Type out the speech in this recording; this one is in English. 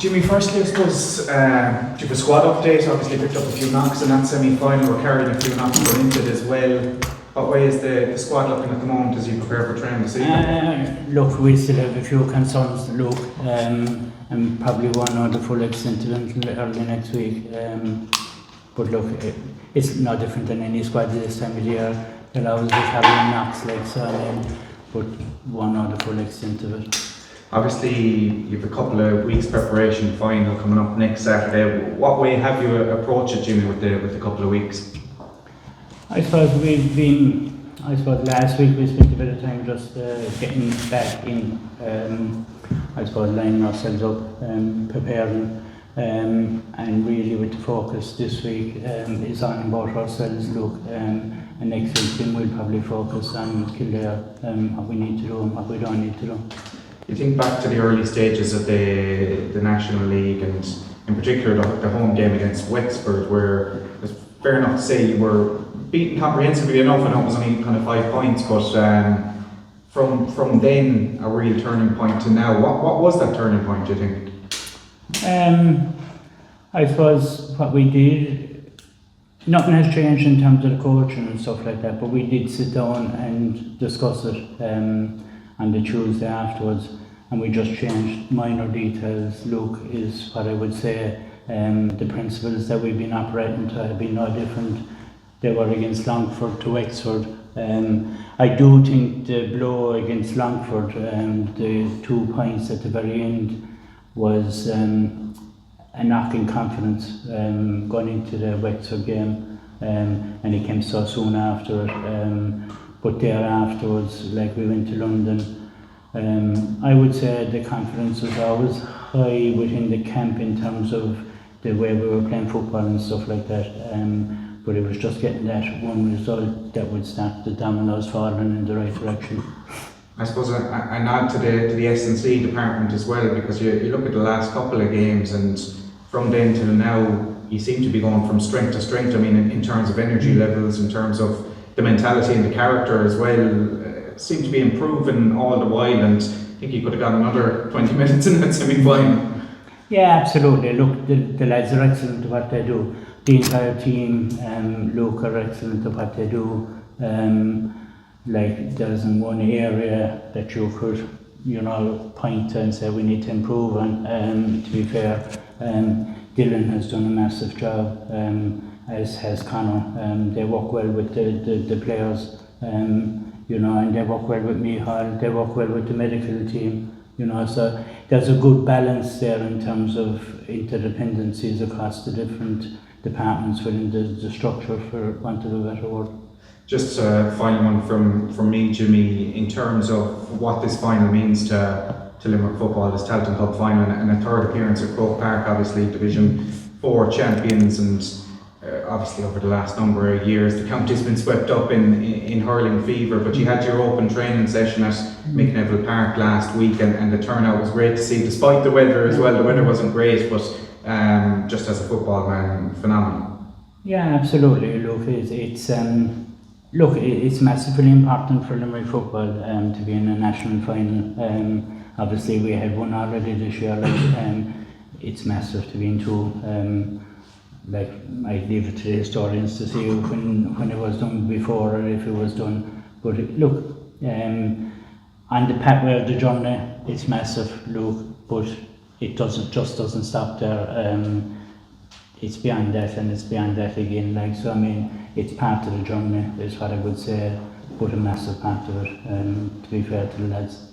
Jimmy, firstly, I suppose, do you have a squad update? Obviously picked up a few knocks in that semi-final, we're carrying a few knocks going into it as well. What way is the squad looking at the moment as you prepare for training this evening? Look, we still have a few concerns, Luke, and probably one or the full extent until early next week. But look, it's no different than any squad this time of year. They'll always be having knocks like so, but one or the full extent of it. Obviously, you have a couple of weeks preparation, final coming up next Saturday. What way have you approached it, Jimmy, with the couple of weeks? I suppose last week we spent a bit of time just getting back in, I suppose lining ourselves up, preparing, and really with the focus this week is on about ourselves, look, and next week then we'll probably focus on Kildare, what we need to do and what we don't need to do. You think back to the early stages of the National League and in particular the home game against Wexford, where it's fair enough to say you were beaten comprehensively enough. I know it was only kind of 5 points, but from then a real turning point to now, what was that turning point, do you think? I suppose what we did, nothing has changed in terms of the coaching and stuff like that, but we did sit down and discuss it on the Tuesday afterwards, and we just changed minor details. Luke, is what I would say, the principles that we've been operating to have been no different. They were against Longford to Wexford. I do think the blow against Longford, the 2 points at the very end, was a knock in confidence going into the Wexford game, and it came so soon after it. But there afterwards, like we went to London, I would say the confidence was always high within the camp in terms of the way we were playing football and stuff like that. But it was just getting that one result that would start the dominoes falling in the right direction. I suppose a nod to the S&C department as well, because you look at the last couple of games and from then till now, you seem to be going from strength to strength. I mean, in terms of energy levels, in terms of the mentality and the character as well, seem to be improving all the while, and I think you could have got another 20 minutes in that semi-final. Yeah, absolutely. Look, the lads are excellent at what they do. The entire team, Luke, are excellent at what they do. Like, there isn't one area that you could, point to and say we need to improve on. To be fair, Dylan has done a massive job, as has Connor. They work well with the players, and they work well with Michal, they work well with the medical team, so there's a good balance there in terms of interdependencies across the different departments within the structure, for want of a better word. Just a final one from me, Jimmy, in terms of what this final means to Limerick football, this Tailteann Cup Final, and a third appearance at Croke Park, obviously Division 4 champions, and obviously over the last number of years the county's been swept up in hurling fever, but you had your open training session at McNeville Park last week, and the turnout was great to see, despite the weather as well. The weather wasn't great, but just as a football man, phenomenal. Yeah, absolutely. Look, it's massively important for Limerick football to be in a national final. Obviously we had one already this year, it's massive to be in two. I'd leave it to the historians to see when it was done before or if it was done. But look, on the pathway of the journey, it's massive, look, but it doesn't stop there. It's beyond that, and it's beyond that again. It's part of the journey, is what I would say, but a massive part of it. To be fair to the lads.